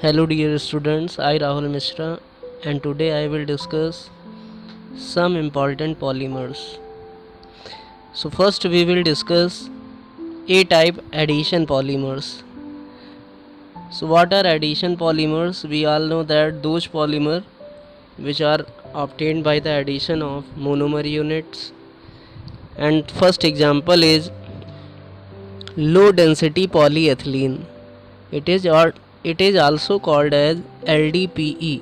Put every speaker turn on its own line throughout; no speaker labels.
Hello dear students, I Rahul Mishra and today I will discuss some important polymers. So first we will discuss A-type addition polymers. So what are addition polymers? We all know that those polymers which are obtained by the addition of monomer units, and first example is low density polyethylene. It is also called as LDPE,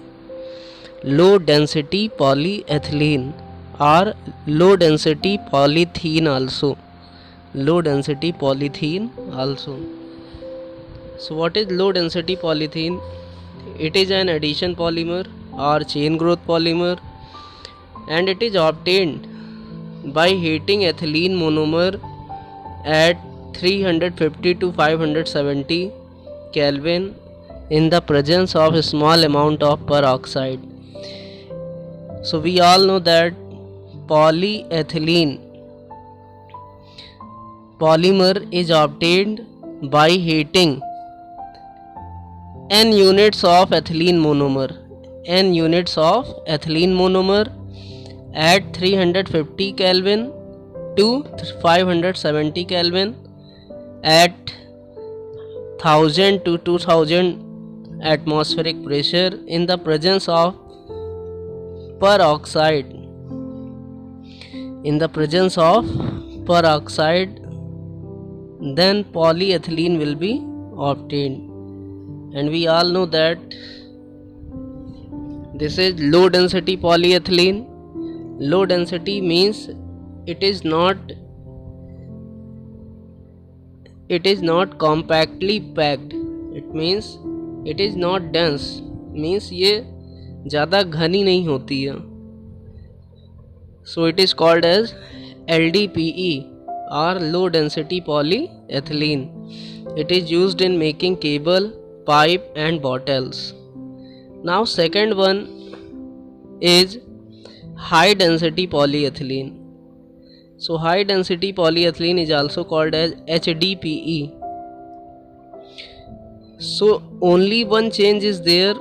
low density polyethylene, or low density polythene also. Low density polythene also. So what is low density polythene? It is an addition polymer or chain growth polymer, and it is obtained by heating ethylene monomer at 350 to 570 Kelvin in the presence of a small amount of peroxide. So we all know that polyethylene polymer is obtained by heating n units of ethylene monomer, n units of ethylene monomer at 350 Kelvin to 570 Kelvin at 1000 to 2000 atmospheric pressure in the presence of peroxide. In the presence of peroxide, then polyethylene will be obtained, and we all know that this is low density polyethylene. Low density means it is not compactly packed. It means it is not dense, means ये ज़्यादा घनी नहीं होती है. So it is called as LDPE or low density polyethylene. It is used in making cable, pipe and bottles. Now second one is high density polyethylene. So high density polyethylene is also called as HDPE. So only one change is there.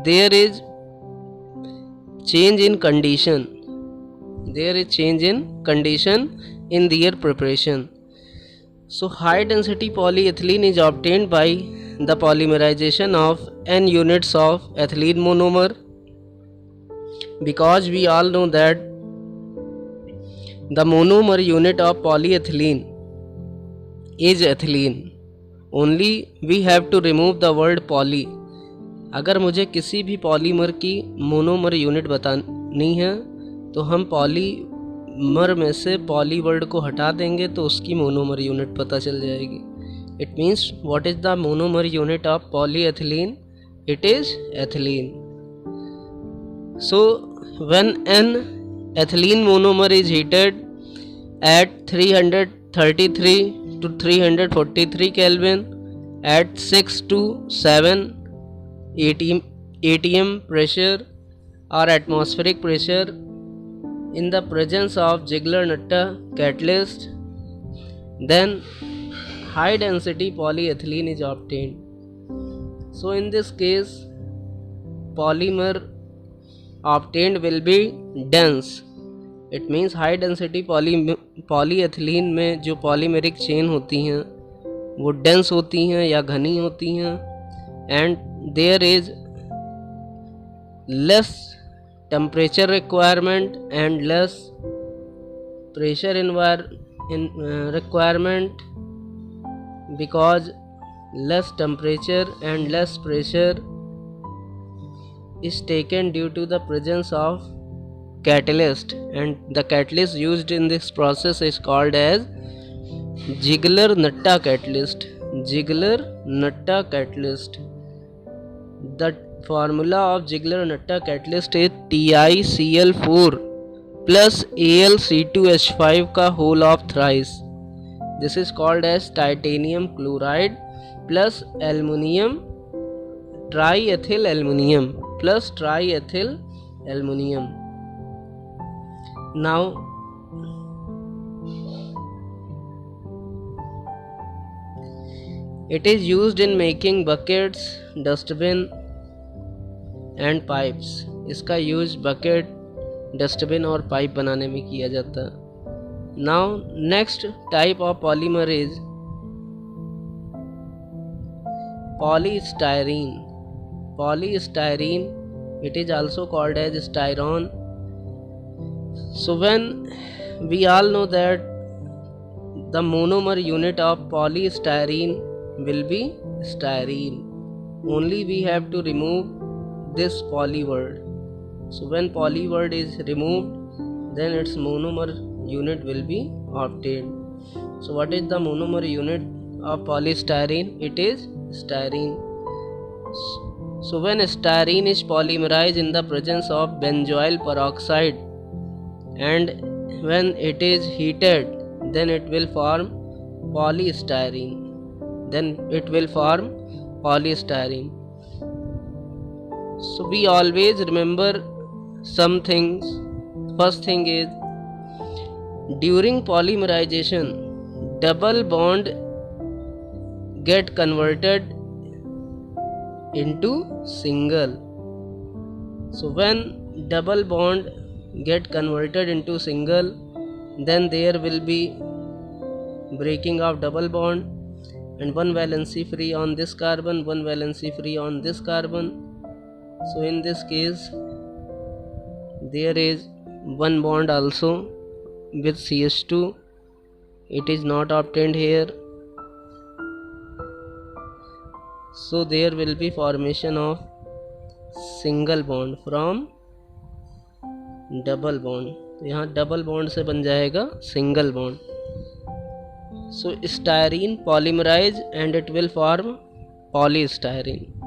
There is change in condition. There is change in condition in their preparation. So high density polyethylene is obtained by the polymerization of n units of ethylene monomer, because we all know that the monomer unit of polyethylene is ethylene. Only we have to remove the word poly. अगर मुझे किसी भी polymer की monomer unit बतानी है तो हम polymer में से पॉली वर्ड को हटा देंगे तो उसकी मोनोमर यूनिट पता चल जाएगी. It means what is the monomer unit of polyethylene? It is ethylene. So when an ethylene monomer is heated at 333 to 343 Kelvin at 6 to 7 atm pressure or atmospheric pressure in the presence of Ziegler-Natta catalyst, then high density polyethylene is obtained. So in this case, polymer obtained will be dense. It means high density polyethylene में जो polymeric chain होती हैं वो dense होती हैं या घनी होती हैं, and there is less temperature requirement and less pressure requirement, because less temperature and less pressure is taken due to the presence of catalyst, and the catalyst used in this process is called as Ziegler-Natta catalyst. Ziegler-Natta catalyst. The formula of Ziegler-Natta catalyst is TiCl4 plus Al(C2H5) का whole of thrice. This is called as titanium chloride plus aluminium triethyl aluminium plus triethyl aluminium. Now It is used in making buckets, dustbin and pipes. इसका use bucket, dustbin और pipe बनाने में किया जाता है। Now next type of polymer is polystyrene. Polystyrene, it is also called as styrene. So when we all know that the monomer unit of polystyrene will be styrene, only we have to remove this poly word. So when poly word is removed, then its monomer unit will be obtained. So what is the monomer unit of polystyrene? It is styrene. So when styrene is polymerized in the presence of benzoyl peroxide and when it is heated, then it will form polystyrene. So we always remember some things. First thing is, during polymerization, double bond get converted into single. So when double bond get converted into single, then there will be breaking of double bond and one valency free on this carbon, one valency free on this carbon. So in this case there is one bond also with CH2. It is not obtained here. So there will be formation of single bond from double bond. यहाँ double bond से बन जाएगा single bond. So styrene polymerize and it will form polystyrene.